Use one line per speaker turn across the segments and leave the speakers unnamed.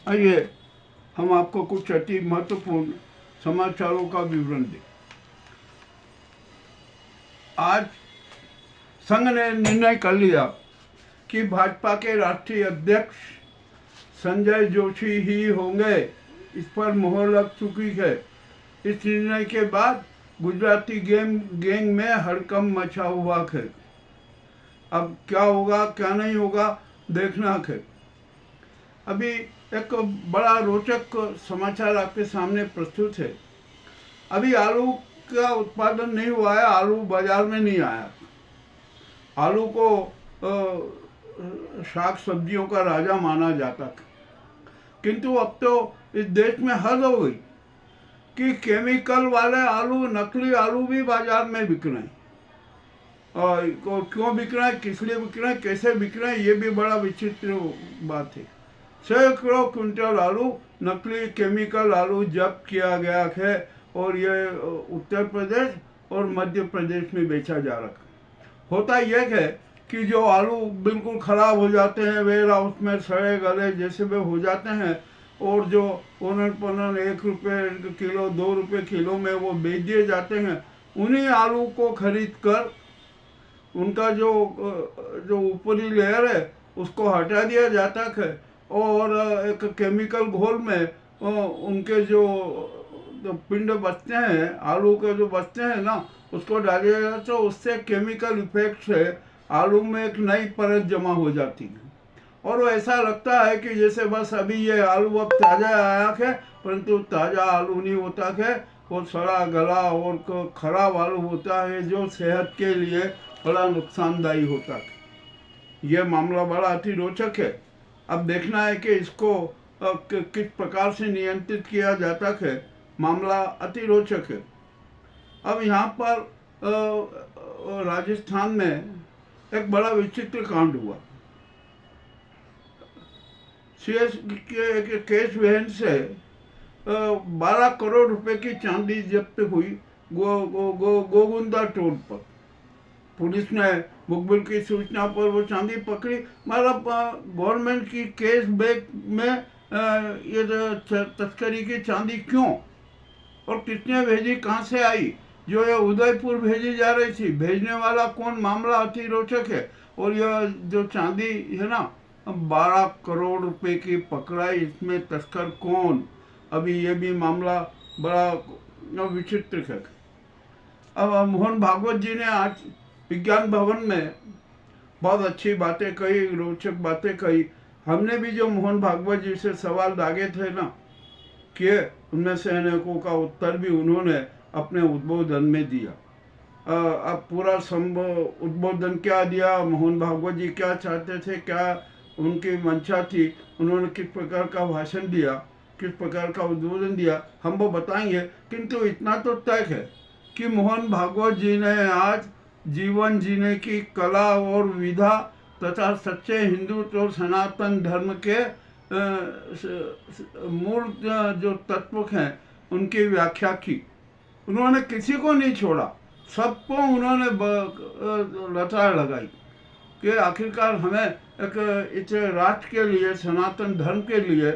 आइए हम आपको कुछ अति महत्वपूर्ण समाचारों का विवरण दें। आज संघ ने निर्णय कर लिया कि भाजपा के राष्ट्रीय अध्यक्ष संजय जोशी ही होंगे। इस पर मोहर लग चुकी है। इस निर्णय के बाद गुजराती गैंग में हड़कंप मचा हुआ है। अब क्या होगा क्या नहीं होगा देखना है। अभी एक बड़ा रोचक समाचार आपके सामने प्रस्तुत है। अभी आलू का उत्पादन नहीं हुआ है, आलू बाजार में नहीं आया। आलू को शाक सब्जियों का राजा माना जाता था, किंतु अब तो इस देश में हद हो गई कि केमिकल वाले आलू, नकली आलू भी बाजार में बिक रहे हैं। और क्यों बिक रहे हैं, किस लिए बिक रहे हैं, कैसे बिक रहे हैं, ये भी बड़ा विचित्र बात है। सैकड़ों क्विंटल आलू, नकली केमिकल आलू जब्त किया गया है और ये उत्तर प्रदेश और मध्य प्रदेश में बेचा जा रहा है। होता यह है कि जो आलू बिल्कुल ख़राब हो जाते हैं, वेयर हाउस में सड़े गले जैसे वे हो जाते हैं, और जो ओनर पनन 1 रुपये किलो 2 रुपये किलो में वो बेच दिए जाते हैं, उन्हीं आलू को खरीद कर उनका जो ऊपरी लेयर है उसको हटा दिया जाता है और एक केमिकल घोल में उनके जो पिंड बचते हैं, आलू के जो बचते हैं ना, उसको डाल दिया जाता है। तो उससे केमिकल इफेक्ट से आलू में एक नई परत जमा हो जाती है और वो ऐसा लगता है कि जैसे बस अभी ये आलू अब ताज़ा आया है, परंतु ताज़ा आलू नहीं होता है। वो सड़ा गला और खराब आलू होता है जो सेहत के लिए बड़ा नुकसानदायी होता है। ये मामला बड़ा अति रोचक है। अब देखना है कि इसको किस प्रकार से नियंत्रित किया जाता है। मामला अति रोचक है। अब यहाँ पर राजस्थान में एक बड़ा विचित्र कांड हुआ। सीएस के केस वहन से 12 करोड़ रुपए की चांदी जब्त हुई गोगुंदा टोल पर। पुलिस ने मुखबिर की सूचना पर वो चांदी पकड़ी। मतलब गवर्नमेंट की केस बैग में ये तस्करी की चांदी क्यों और किसने भेजी, कहाँ से आई? जो ये उदयपुर भेजी जा रही थी, भेजने वाला कौन, मामला अति रोचक है। और यह जो चांदी है ना, 12 करोड़ रुपए की पकड़ाई, इसमें तस्कर कौन, अभी ये भी मामला बड़ा विचित्र है। अब मोहन भागवत जी ने आज विज्ञान भवन में बहुत अच्छी बातें कही, रोचक बातें कही। हमने भी जो मोहन भागवत जी से सवाल दागे थे ना किए, उनमें से अनेकों का उत्तर भी उन्होंने अपने उद्बोधन में दिया। अब पूरा उद्बोधन क्या दिया, मोहन भागवत जी क्या चाहते थे, क्या उनकी मंशा थी, उन्होंने किस प्रकार का भाषण दिया, किस प्रकार का उद्बोधन दिया, हम वो बताएंगे। किंतु इतना तो तय है कि मोहन भागवत जी ने आज जीवन जीने की कला और विधा तथा सच्चे हिंदुत्व और सनातन धर्म के मूल जो तत्व हैं उनकी व्याख्या की। उन्होंने किसी को नहीं छोड़ा, सबको उन्होंने लताड़ लगाई कि आखिरकार हमें एक इस राष्ट्र के लिए, सनातन धर्म के लिए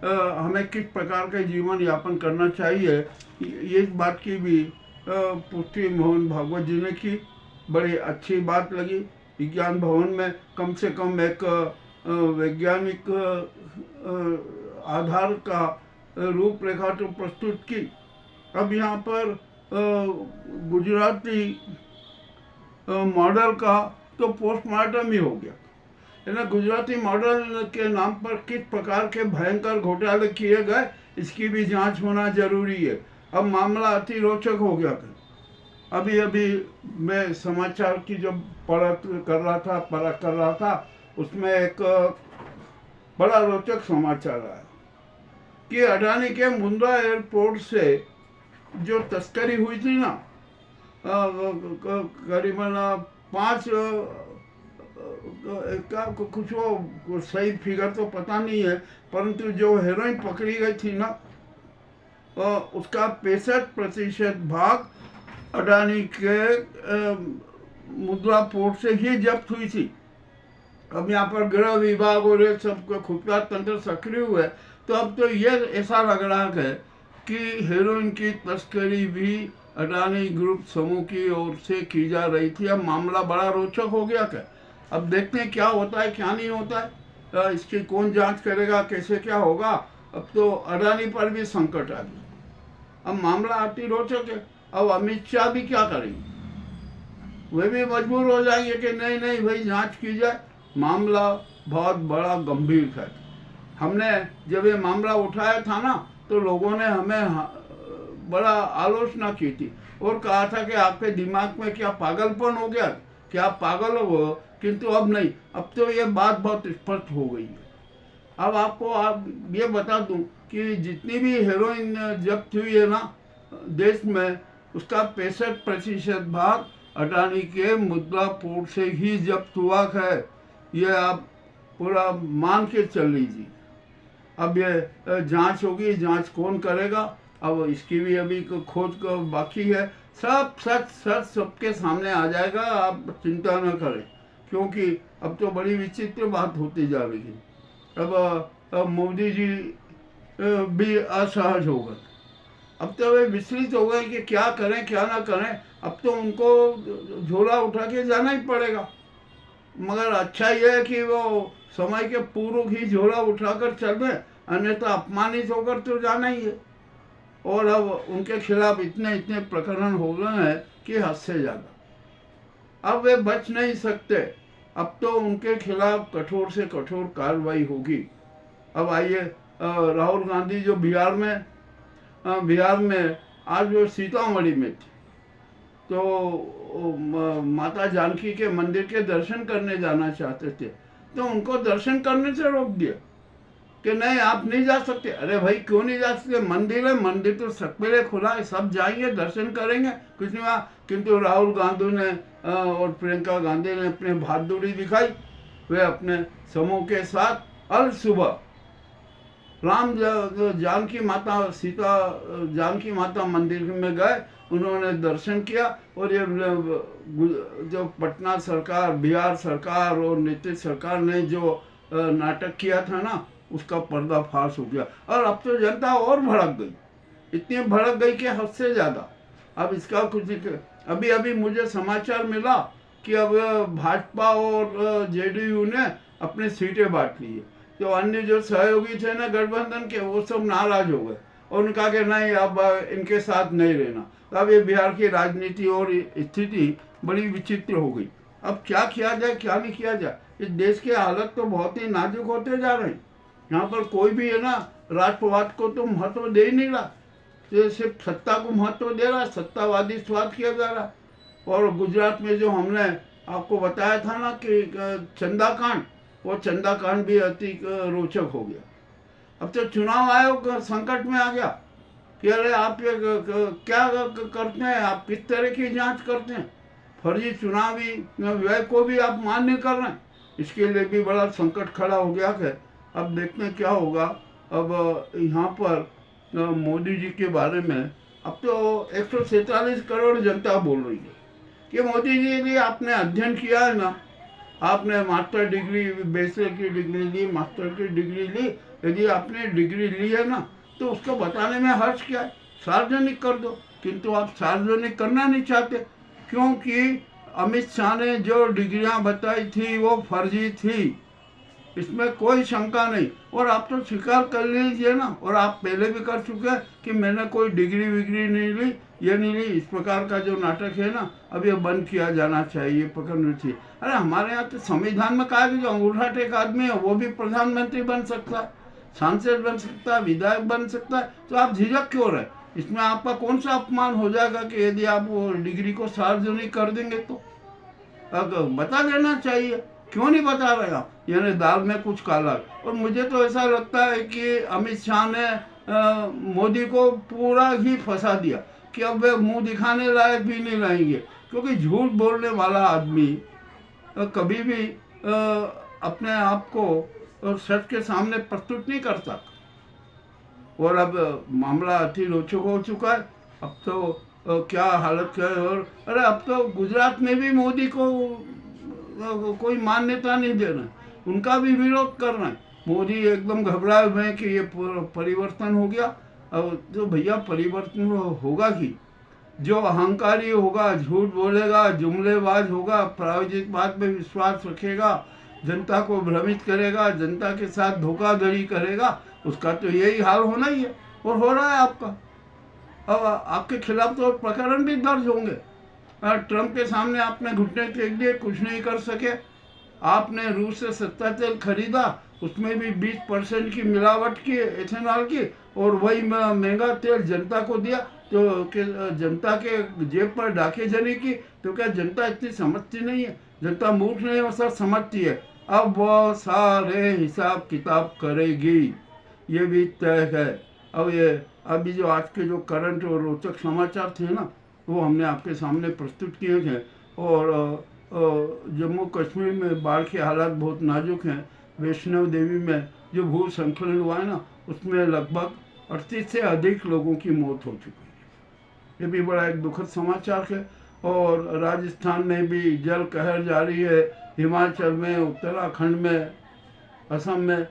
हमें किस प्रकार का जीवन यापन करना चाहिए। ये बात की भी पुष्टि मोहन भागवत जी ने की। बड़ी अच्छी बात लगी। विज्ञान भवन में कम से कम एक वैज्ञानिक आधार का रूपरेखा तो प्रस्तुत की। अब यहाँ पर गुजराती मॉडल का तो पोस्टमार्टम ही हो गया है ना। गुजराती मॉडल के नाम पर किस प्रकार के भयंकर घोटाले किए गए, इसकी भी जांच होना जरूरी है। अब मामला अति रोचक हो गया है। अभी मैं समाचार की जो परख कर रहा था उसमें एक बड़ा रोचक समाचार आया कि अडानी के मुंद्रा एयरपोर्ट से जो तस्करी हुई थी ना, करीबन 5 का कुछ वो सही फिगर तो पता नहीं है, परंतु जो हेरोइन पकड़ी गई थी ना, उसका 65% भाग अडानी के मुद्रा पोर्ट से ही जब्त हुई थी। अब यहाँ पर गृह विभाग और ये सब खुफिया तंत्र सक्रिय हुए तो अब तो ये ऐसा लग रहा है कि हेरोइन की तस्करी भी अडानी ग्रुप समूह की ओर से की जा रही थी। अब मामला बड़ा रोचक हो गया क्या? अब देखते हैं क्या होता है क्या नहीं होता है। इसकी कौन जांच करेगा, कैसे क्या होगा। अब तो अडानी पर भी संकट आ गया। अब मामला अति रोचक है। अब अमित शाह भी क्या करेंगे? वे भी मजबूर हो जाएंगे कि नहीं नहीं भाई जांच की जाए। मामला बहुत बड़ा गंभीर है। हमने जब ये मामला उठाया था ना, तो लोगों ने हमें बड़ा आलोचना की थी और कहा था कि आपके दिमाग में क्या पागलपन हो गया, क्या आप पागल हो। किंतु अब नहीं, अब तो ये बात बहुत स्पष्ट हो गई है। अब आपको आप ये बता दूं कि जितनी भी हेरोइन जब्त हुई है ना देश में, उसका 65% भाग अडानी के मुद्रा पोर्ट से ही जब्त हुआ है। ये आप पूरा मान के चल लीजिए। अब ये जांच होगी, जांच कौन करेगा, अब इसकी भी अभी खोज बाकी है। सब सच सच सबके सामने आ जाएगा, आप चिंता न करें। क्योंकि अब तो बड़ी विचित्र बात होती जा रही है। अब मोदी जी भी असहज हो गए। अब तो वे विचलित हो गए कि क्या करें क्या ना करें। अब तो उनको झोला उठा के जाना ही पड़ेगा। मगर अच्छा यह है कि वो समय के पूर्व ही झोला उठाकर चल रहे, अन्यथा अपमानित होकर तो जाना ही है। और अब उनके खिलाफ इतने इतने प्रकरण हो गए हैं कि हद से ज़्यादा। अब वे बच नहीं सकते। अब तो उनके खिलाफ कठोर से कठोर कार्रवाई होगी। अब आइए, राहुल गांधी जो बिहार में आज वो सीतामढ़ी में थे, तो माता जानकी के मंदिर के दर्शन करने जाना चाहते थे, तो उनको दर्शन करने से रोक दिया कि नहीं आप नहीं जा सकते। अरे भाई क्यों नहीं जा सकते? मंदिर है, मंदिर तो सवेरे खुला है, सब जाएंगे दर्शन करेंगे, कुछ नहीं हुआ। किंतु राहुल गांधी ने और प्रियंका गांधी ने अपने बहादुरी दिखाई। वे अपने समूह के साथ अल सुबह जानकी माता मंदिर में गए, उन्होंने दर्शन किया। और ये जो पटना सरकार, बिहार सरकार और नीतीश सरकार ने जो नाटक किया था ना, उसका पर्दाफाश हो गया। और अब तो जनता और भड़क गई, इतनी भड़क गई कि हद से ज़्यादा। अब इसका कुछ अभी मुझे समाचार मिला कि अब भाजपा और जेडीयू ने अपनी सीटें बांट ली है। तो अन्य जो सहयोगी थे ना गठबंधन के, वो सब नाराज हो गए और उनका कि नहीं अब इनके साथ नहीं रहना। तो अब ये बिहार की राजनीति और स्थिति बड़ी विचित्र हो गई। अब क्या किया जाए क्या नहीं किया जाए। इस देश के हालत तो बहुत ही नाजुक होते जा रहे हैं। यहाँ पर कोई भी है ना राष्ट्रवाद को तो महत्व दे ही नहीं रहा, तो सिर्फ सत्ता को महत्व दे रहा है, सत्तावादी स्वाद किया जा रहा है। और गुजरात में जो हमने आपको बताया था ना कि चंदा कांड, वो चंदा कांड भी अति रोचक हो गया। अब तो चुनाव आयोग संकट में आ गया कि अरे आप ये क्या करते हैं, आप किस तरह की जांच करते हैं, फर्जी चुनावी व्यय को भी आप मान्य कर रहे हैं। इसके लिए भी बड़ा संकट खड़ा हो गया है। अब देखते हैं क्या होगा। अब यहाँ पर मोदी जी के बारे में अब तो 147 करोड़ जनता बोल रही है कि मोदी जी ने आपने अध्ययन किया है ना, आपने मास्टर डिग्री, बैचलर की डिग्री ली, मास्टर की डिग्री ली, यदि आपने डिग्री ली है ना तो उसको बताने में हर्ज क्या है, सार्वजनिक कर दो। किंतु आप सार्वजनिक करना नहीं चाहते, क्योंकि अमित शाह ने जो डिग्रियां बताई थी वो फर्जी थी, इसमें कोई शंका नहीं। और आप तो स्वीकार कर लीजिए ना, और आप पहले भी कर चुके हैं कि मैंने कोई डिग्री विग्री नहीं ली, ये नहीं ली। इस प्रकार का जो नाटक है ना, अब ये बंद किया जाना चाहिए, पकड़ना चाहिए। अरे हमारे यहाँ तो संविधान में कहा कि जो अंगूठा टेक आदमी है वो भी प्रधानमंत्री बन सकता है, सांसद बन सकता है, विधायक बन सकता है। तो आप झिझक क्यों रहे? इसमें आपका कौन सा अपमान हो जाएगा कि यदि आप वो डिग्री को सार्वजनिक कर देंगे? तो बता देना चाहिए, क्यों नहीं बता रहे आप? यानी दाल में कुछ काला। और मुझे तो ऐसा लगता है कि अमित शाह ने मोदी को पूरा ही फंसा दिया कि अब वे मुंह दिखाने लायक भी नहीं रहेंगे, क्योंकि झूठ बोलने वाला आदमी कभी भी अपने आप को सच के सामने प्रस्तुत नहीं करता। और अब मामला अति रोचक हो चुका है। अब तो क्या हालत है। और अरे अब तो गुजरात में भी मोदी को कोई मान्यता नहीं दे रहे, उनका भी विरोध कर रहे हैं। मोदी एकदम घबराए हुए हैं कि ये परिवर्तन हो गया। अब तो भैया परिवर्तन होगा कि जो अहंकारी होगा, झूठ बोलेगा, जुमलेबाज होगा, प्रायोजिक बात में विश्वास रखेगा, जनता को भ्रमित करेगा, जनता के साथ धोखाधड़ी करेगा, उसका तो यही हाल होना ही है और हो रहा है आपका। अब आपके खिलाफ तो प्रकरण भी दर्ज होंगे। ट्रंप के सामने आपने घुटने टेक दिए, कुछ नहीं कर सके। आपने रूस से सस्ता तेल खरीदा, उसमें भी 20% की मिलावट की, एथेनॉल की, और वही महंगा तेल जनता को दिया। तो जनता के जेब पर डाके जने की। तो क्या जनता इतनी समझती नहीं है? जनता मूर्ख नहीं है, सर समझती है। अब वो सारे हिसाब किताब करेगी, ये भी तय है। अब ये अभी जो आज के जो करंट और रोचक समाचार थे ना, वो हमने आपके सामने प्रस्तुत किए हैं। और जम्मू कश्मीर में बाढ़ के हालात बहुत नाजुक हैं। वैष्णव देवी में जो भूस्खलन हुआ है ना, उसमें लगभग 38 से अधिक लोगों की मौत हो चुकी है। ये भी बड़ा एक दुखद समाचार है। और राजस्थान में भी जल कहर जारी है, हिमाचल में, उत्तराखंड में, असम में,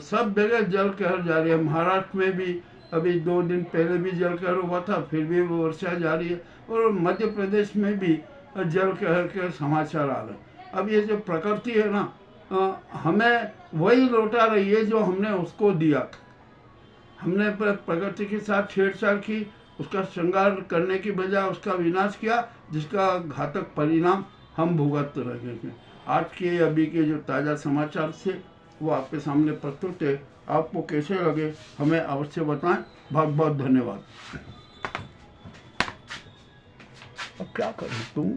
सब जगह जल कहर जारी है। महाराष्ट्र में भी अभी 2 दिन पहले भी जल कहर हुआ था, फिर भी वर्षा जारी है। और मध्य प्रदेश में भी जल कहर के समाचार आ रहे। अब ये जो प्रकृति है ना, हमें वही लौटा रही है जो हमने उसको दिया। हमने प्रकृति के साथ छेड़छाड़ की, उसका श्रृंगार करने की बजाय उसका विनाश किया, जिसका घातक परिणाम हम भुगत रहे हैं। आज के अभी के जो ताज़ा समाचार थे वो आपके सामने प्रस्तुत है। आपको कैसे लगे हमें अवश्य बताएं। बहुत बहुत धन्यवाद। अब क्या करूं तुम